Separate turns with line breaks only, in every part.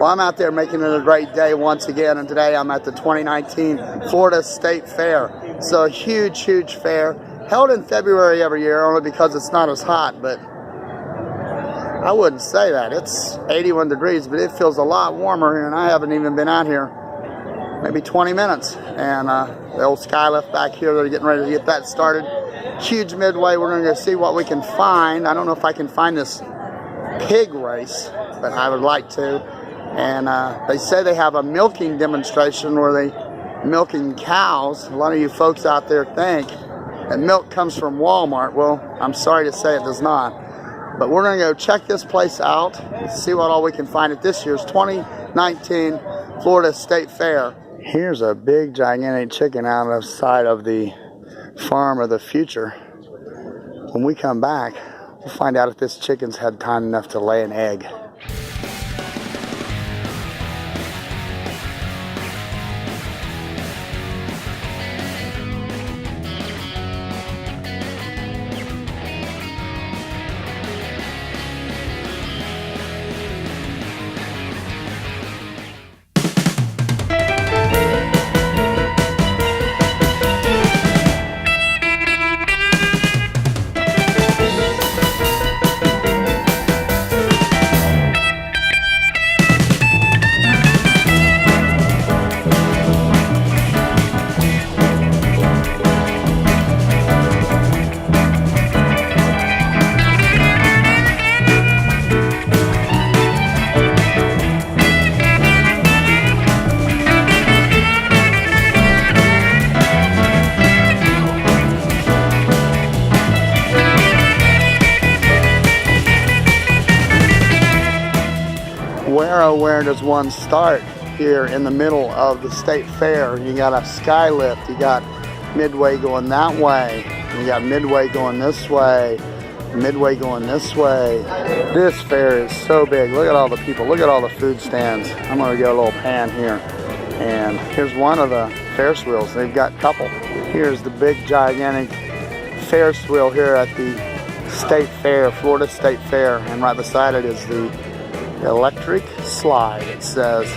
Well, I'm out there making it a great day once again, and today I'm at the 2019 Florida State Fair. It's a huge, huge fair, held in February every year, only because it's not as hot, but I wouldn't say that. It's 81 degrees, but it feels a lot warmer here, and I haven't even been out here maybe 20 minutes. And the old skylift back here, they're getting ready to get that started. Huge midway. We're going to go see what we can find. I don't know if I can find this pig race, but I would like to. And they say they have a milking demonstration where they milking cows. A lot of you folks out there think that milk comes from Walmart. Well, I'm sorry to say it does not. But we're going to go check this place out, see what all we can find at this year's 2019 Florida State Fair. Here's a big, gigantic chicken out of sight of the farm of the future. When we come back, we'll find out if this chicken's had time enough to lay an egg. Where does one start here in the middle of the state fair? You got a skylift, you got midway going that way, you got midway going this way, midway going this way. This fair is so big. Look at all the people, look at all the food stands. I'm going to get a little pan here. And here's one of the Ferris wheels. They've got a couple. Here's the big gigantic Ferris wheel here at the State Fair, Florida State Fair, and right beside it is the electric slide. It says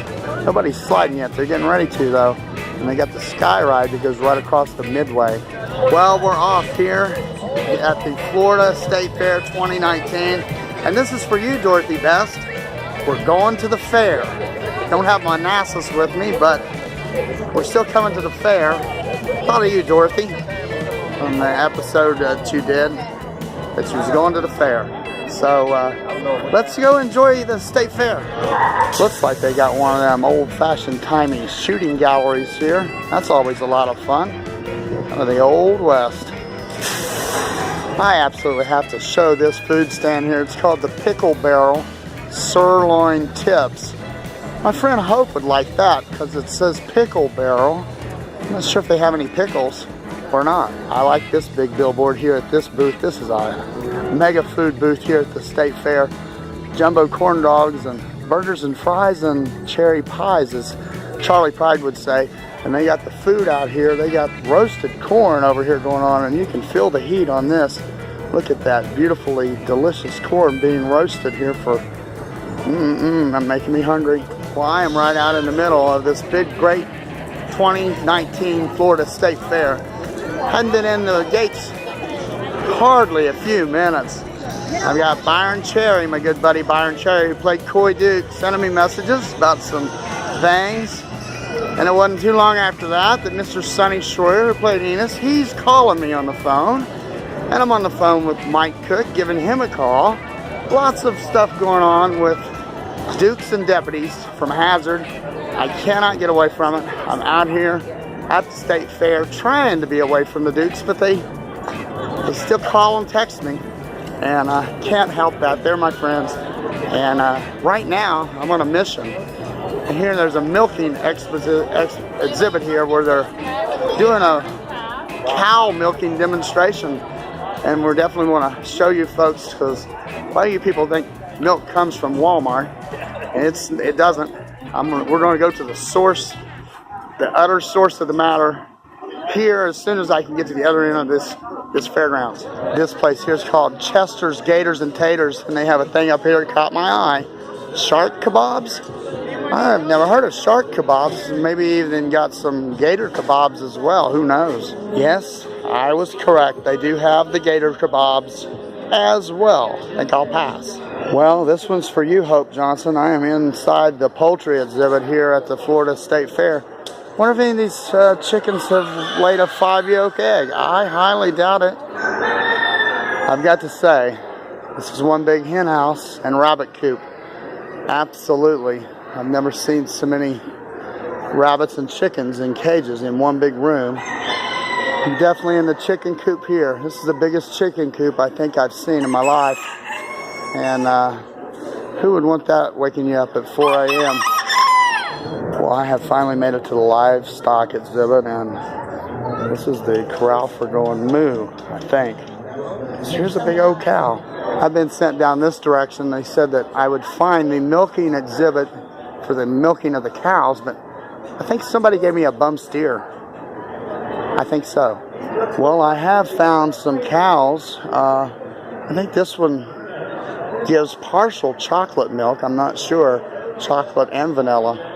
nobody's sliding yet. They're getting ready to though, and they got the sky ride that goes right across the midway. Well, we're off here at the Florida State Fair 2019, and this is for you, Dorothy Best. We're going to the fair. Don't have my NASA's with me, but we're still coming to the fair. Thought of you, Dorothy, from the episode that you did, that she was going to the fair. So let's go enjoy the state fair. Looks like they got one of them old-fashioned timey shooting galleries here. That's always a lot of fun. Kind of the old west. I absolutely have to show this food stand here. It's called the Pickle Barrel Sirloin Tips. My friend Hope would like that because it says Pickle Barrel. I'm not sure if they have any pickles or not. I like this big billboard here at this booth. This is a mega food booth here at the State Fair. Jumbo corn dogs and burgers and fries and cherry pies, as Charlie Pride would say. And they got the food out here. They got roasted corn over here going on, and you can feel the heat on this. Look at that beautifully delicious corn being roasted here for I'm making me hardly. Well, I am right out in the middle of this big, great 2019 Florida State Fair. Hadn't been in the gates hardly a few minutes. I've got Byron Cherry, my good buddy Byron Cherry, who played Coy Duke, sending me messages about some things. And it wasn't too long after that Mr. Sonny Schroyer, who played Enos, he's calling me on the phone. And I'm on the phone with Mike Cook, giving him a call. Lots of stuff going on with Dukes and deputies from Hazard. I cannot get away from it. I'm out here at the State Fair trying to be away from the Dukes, but they still call and text me, and I can't help that. They're my friends. And right now I'm on a mission, and here there's a milking exhibit here where they're doing a cow milking demonstration, and we're definitely want to show you folks, because a lot of you people think milk comes from Walmart, and it doesn't. We're going to go to the source, the utter source of the matter, here as soon as I can get to the other end of this fairgrounds. This place here is called Chester's Gators and Taters, and they have a thing up here that caught my eye. Shark kebabs. I've never heard of shark kebabs. Maybe even got some gator kebabs as well. Who knows? Yes, I was correct. They do have the gator kebabs as well. I think I'll pass. Well, this one's for you, Hope Johnson. I am inside the poultry exhibit here at the Florida State Fair. Wonder if any of these chickens have laid a 5-yolk egg. I highly doubt it. I've got to say, this is one big hen house and rabbit coop. Absolutely. I've never seen so many rabbits and chickens in cages in one big room. I'm definitely in the chicken coop here. This is the biggest chicken coop I think I've seen in my life. And who would want that waking you up at 4 a.m.? Well, I have finally made it to the livestock exhibit, and this is the corral for going moo, I think. So here's a big old cow. I've been sent down this direction. They said that I would find the milking exhibit for the milking of the cows, but I think somebody gave me a bum steer. I think so. Well, I have found some cows. I think this one gives partial chocolate milk. I'm not sure, chocolate and vanilla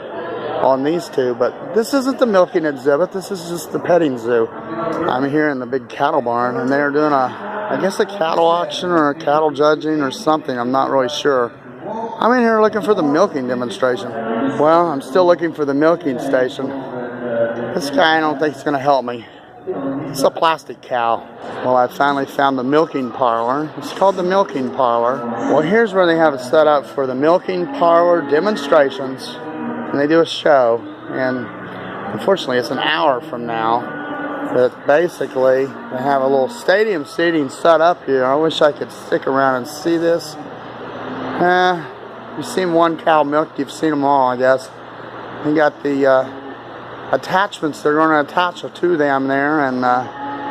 on these two, but this isn't the milking exhibit. This is just the petting zoo. I'm here in the big cattle barn, and they're doing I guess a cattle auction or a cattle judging or something. I'm not really sure. I'm in here looking for the milking demonstration. Well, I'm still looking for the milking station. This guy I don't think is going to help me. It's a plastic cow. Well, I finally found the milking parlor. It's called the milking parlor. Well, here's where they have it set up for the milking parlor demonstrations. And they do a show. And unfortunately, it's an hour from now. But basically, they have a little stadium seating set up here. I wish I could stick around and see this. You've seen one cow milked, you've seen them all, I guess. You got the attachments they're going to attach to them there and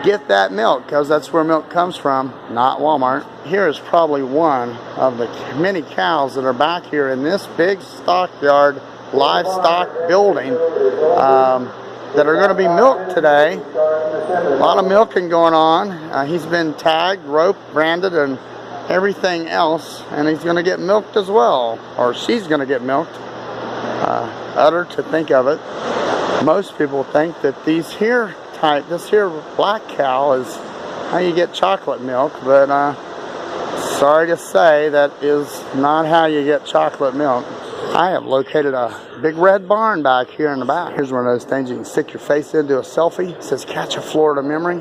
get that milk, because that's where milk comes from, not Walmart. Here is probably one of the many cows that are back here in this big stockyard livestock building that are going to be milked today. A lot of milking going on. He's been tagged, roped, branded, and everything else, and he's going to get milked as well, or she's going to get milked. Utter to think of it. Most people think that this here black cow is how you get chocolate milk, but sorry to say that is not how you get chocolate milk. I have located a big red barn back here in the back. Here's one of those things you can stick your face into a selfie. It says catch a Florida memory,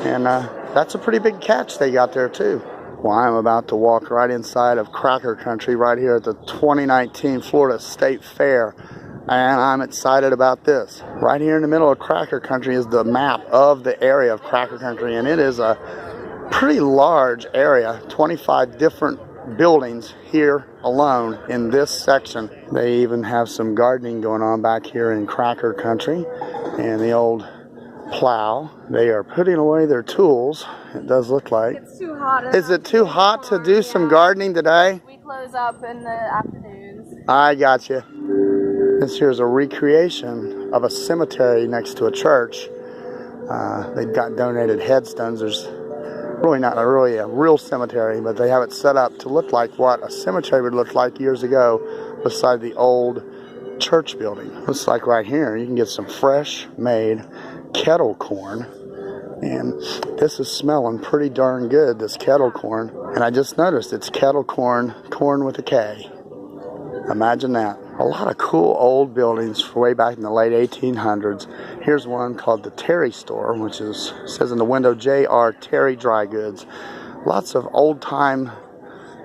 and that's a pretty big catch they got there too. Well, I'm about to walk right inside of Cracker Country right here at the 2019 Florida State Fair. And I'm excited about this. Right here in the middle of Cracker Country is the map of the area of Cracker Country. And it is a pretty large area, 25 different buildings here alone in this section. They even have some gardening going on back here in Cracker Country. And the old plow. They are putting away their tools, it does look like.
It's too hot.
Is it too hot to do some gardening today?
We close up in the afternoons.
I got you. This here is a recreation of a cemetery next to a church. They've got donated headstones. There's really not a real cemetery, but they have it set up to look like what a cemetery would look like years ago beside the old church building. Looks like right here you can get some fresh made kettle corn, and this is smelling pretty darn good, this kettle corn. And I just noticed it's kettle corn, corn with a K. Imagine that. A lot of cool old buildings way back in the late 1800s. Here's one called the Terry Store, which says in the window J.R. Terry Dry Goods. Lots of old time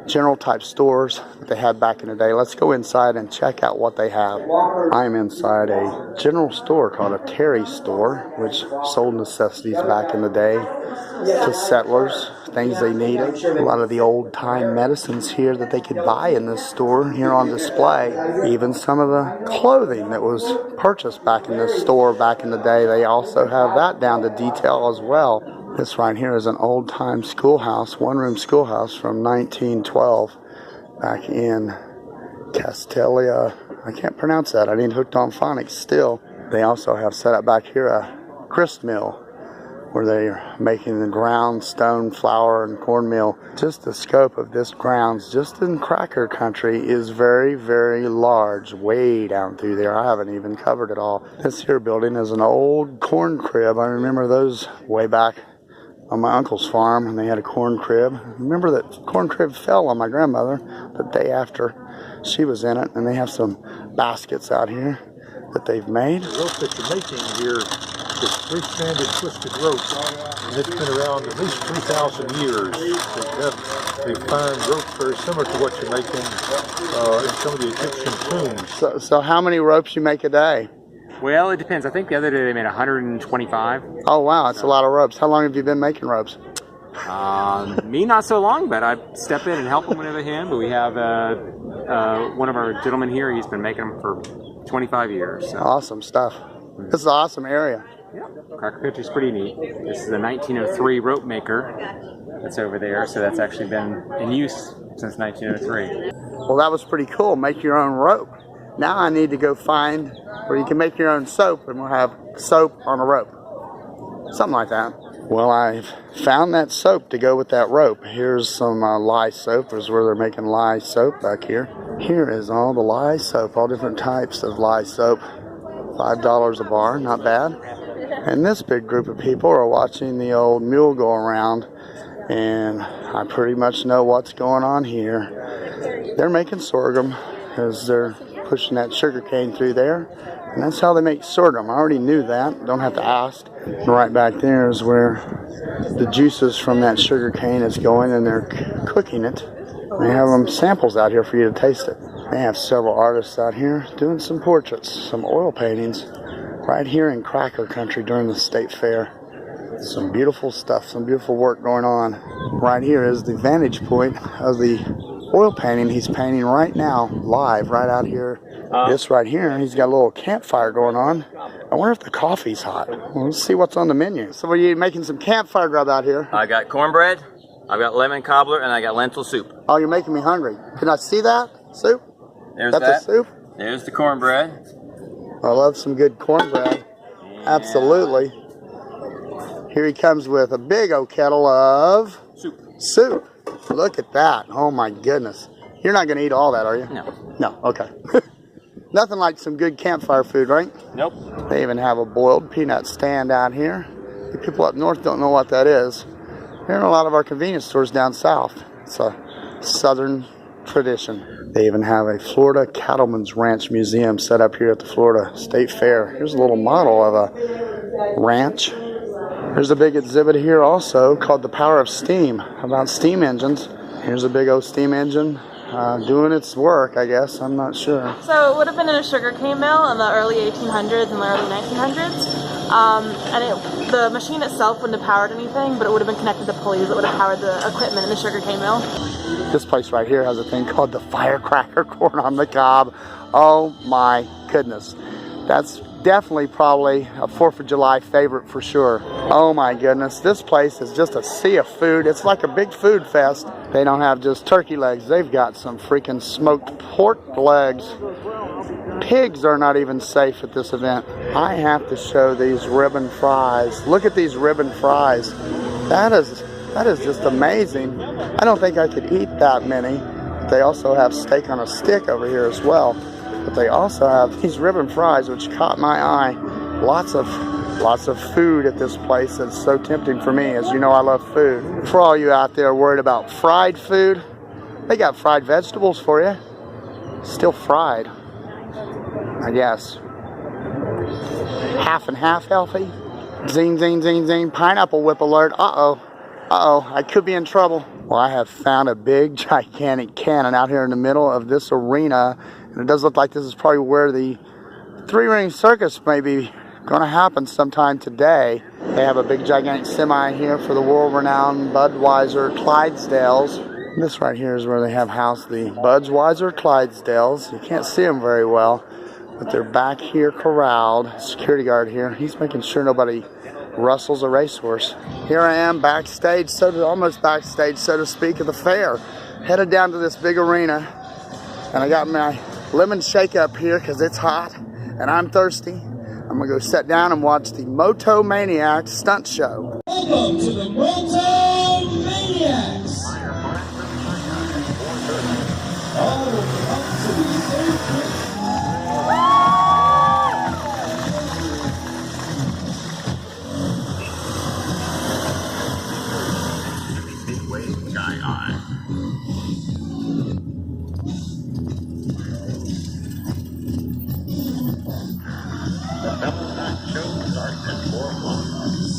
general type stores that they had back in the day. Let's go inside and check out what they have. I'm inside a general store called a Terry Store, which sold necessities back in the day to settlers, things they needed. A lot of the old time medicines here that they could buy in this store here on display. Even some of the clothing that was purchased back in this store back in the day, they also have that down to detail as well. This right here is an old-time schoolhouse, one-room schoolhouse from 1912 back in Castelia. I can't pronounce that. I ain't hooked on phonics still. They also have set up back here a grist mill. where they're making the ground stone flour and cornmeal. Just the scope of this grounds just in cracker country is very, very large, way down through there. I haven't even covered it all. This here building is an old corn crib. I remember those way back on my uncle's farm, and they had a corn crib. Remember that corn crib fell on my grandmother the day after she was in it, and they have some baskets out here that they've made.
The rope that you're making here is three-stranded twisted rope, and it's been around at least 3,000 years. They find ropes very similar to what you're making in some of the Egyptian tombs.
So how many ropes you make a day?
Well, it depends. I think the other day they made 125.
Oh wow, that's a lot of ropes. How long have you been making ropes?
Me not so long, but I step in and help them whenever I can. But we have one of our gentlemen here. He's been making them for 25 years. So.
Awesome stuff. This is an awesome area.
Yeah, Cracker Country's pretty neat. This is a 1903 rope maker that's over there, so that's actually been in use since 1903.
Well, that was pretty cool. Make your own rope. Now I need to go find where you can make your own soap, and we'll have soap on a rope. Something like that. Well, I've found that soap to go with that rope. Here's some lye soap. There's where they're making lye soap back here. Here is all the lye soap, all different types of lye soap. $5 a bar, not bad. And this big group of people are watching the old mule go around, and I pretty much know what's going on here. They're making sorghum because they're pushing that sugar cane through there, and that's how they make sorghum. I already knew that, don't have to ask. And right back there is where the juices from that sugar cane is going, and they're cooking it. They have them samples out here for you to taste it. They have several artists out here doing some portraits, some oil paintings right here in Cracker Country during the state fair. Some beautiful stuff, some beautiful work going on. Right here is the vantage point of the oil painting he's painting right now, live, right out here. This right here, he's got a little campfire going on. I wonder if the coffee's hot. Well, let's see what's on the menu. So are you making some campfire grub out here?
I got cornbread, I've got lemon cobbler, and I got lentil soup.
Oh, you're making me hungry. Can I see that? Soup?
There's
That's
that.
a soup?
There's the cornbread.
I love some good cornbread. Yeah. Absolutely. Here he comes with a big old kettle of soup. Look at that. Oh my goodness. You're not going to eat all that, are you?
No.
No, okay. Nothing like some good campfire food, right?
Nope.
They even have a boiled peanut stand out here. The people up north don't know what that is. They're in a lot of our convenience stores down south. It's a southern tradition. They even have a Florida Cattleman's Ranch Museum set up here at the Florida State Fair. Here's a little model of a ranch. There's a big exhibit here also called The Power of Steam, about steam engines. Here's a big old steam engine doing its work, I guess. I'm not sure.
So it would have been in a sugarcane mill in the early 1800s and the early 1900s. The machine itself wouldn't have powered anything, but it would have been connected to pulleys that would have powered the equipment in the sugarcane mill.
This place right here has a thing called the firecracker corn on the cob. Oh my goodness. That's definitely probably a 4th of July favorite for sure. Oh my goodness, this place is just a sea of food. It's like a big food fest. They don't have just turkey legs. They've got some freaking smoked pork legs. Pigs are not even safe at this event. I have to show these ribbon fries. Look at these ribbon fries. That is just amazing. I don't think I could eat that many. They also have steak on a stick over here as well. But they also have these ribbon fries, which caught my eye. Lots of food at this place. That's so tempting for me. As you know, I love food. For all you out there worried about fried food, they got fried vegetables for you. Still fried, I guess. Half and half healthy. Zing, zing, zing, zing. Pineapple whip alert. Uh-oh. Uh-oh, I could be in trouble. Well, I have found a big, gigantic cannon out here in the middle of this arena. And it does look like this is probably where the three-ring circus may be going to happen sometime today. They have a big, gigantic semi here for the world-renowned Budweiser Clydesdales. This right here is where they have housed the Budweiser Clydesdales. You can't see them very well, but they're back here corralled. Security guard here, he's making sure nobody rustles a racehorse. Here I am backstage, almost backstage, so to speak, at the fair. Headed down to this big arena, and I got my lemon shake up here because it's hot and I'm thirsty. I'm gonna go sit down and watch the Moto Maniacs stunt show.
Welcome to the Moto Maniacs! All up to the same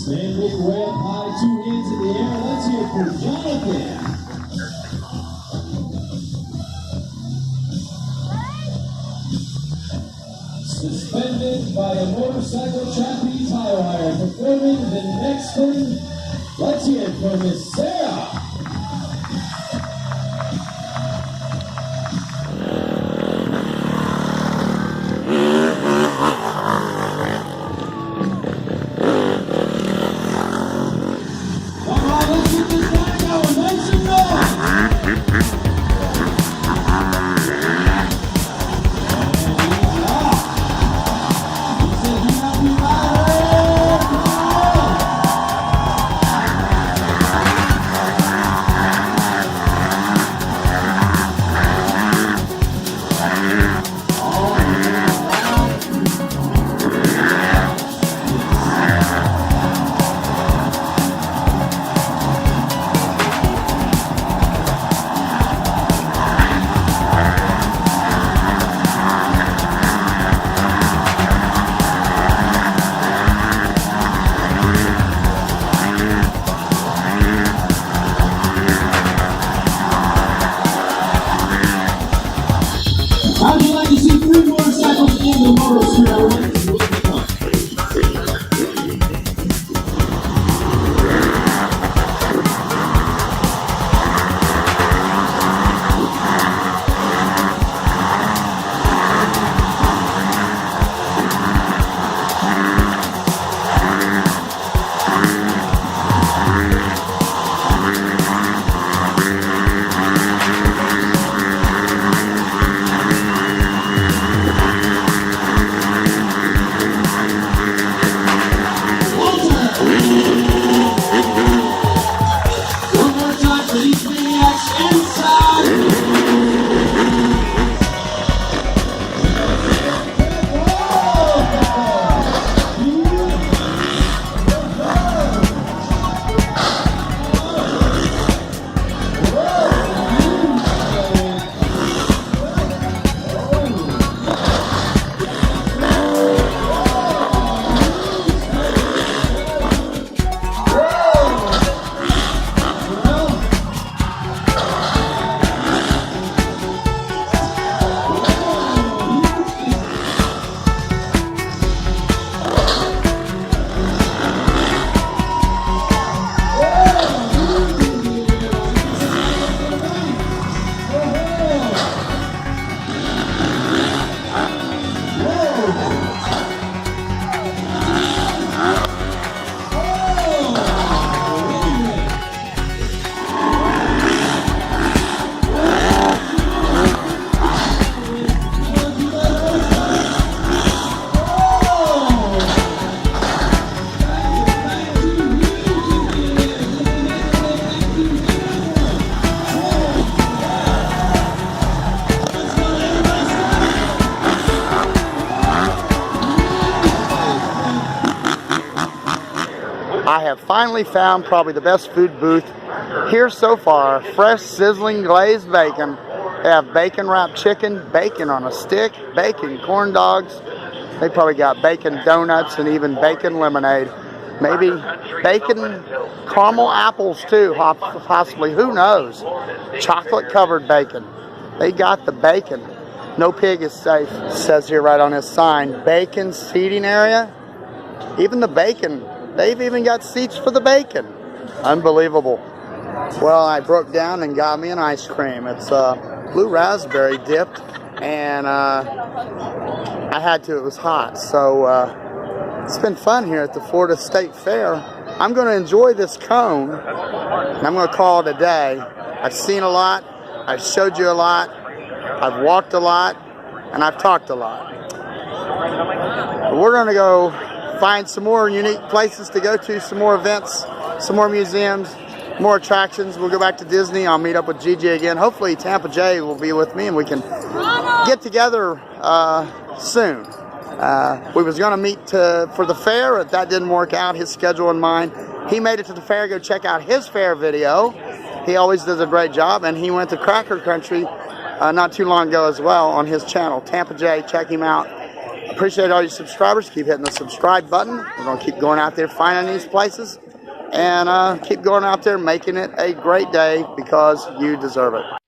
Standing way up high, 2 hands in the air. Let's hear it for Jonathan. Suspended by a motorcycle trapeze high wire, performing the next one. Let's hear it for Miss Sarah. How'd you like to see 3 motorcycles in the motorcycle?
I have finally found probably the best food booth here so far. Fresh, sizzling, glazed bacon. They have bacon wrapped chicken, bacon on a stick, bacon corn dogs. They probably got bacon donuts and even bacon lemonade. Maybe bacon caramel apples too, possibly, who knows. Chocolate covered bacon. They got the bacon. No pig is safe, says here right on this sign. Bacon seating area. Even the bacon. They've even got seats for the bacon. Unbelievable. Well, I broke down and got me an ice cream. It's blue raspberry dipped, and I had to. It was hot. So it's been fun here at the Florida State Fair. I'm going to enjoy this cone, and I'm going to call it a day. I've seen a lot. I've showed you a lot. I've walked a lot, and I've talked a lot. We're going to go find some more unique places to go to, some more events, some more museums, more attractions. We'll go back to Disney. I'll meet up with Gigi again. Hopefully Tampa J will be with me and we can get together soon. We was going to meet for the fair, but that didn't work out, his schedule and mine. He made it to the fair. Go check out his fair video. He always does a great job, and he went to Cracker Country not too long ago as well on his channel, Tampa J. Check him out. Appreciate all you subscribers. Keep hitting the subscribe button. We're going to keep going out there finding these places and keep going out there making it a great day because you deserve it.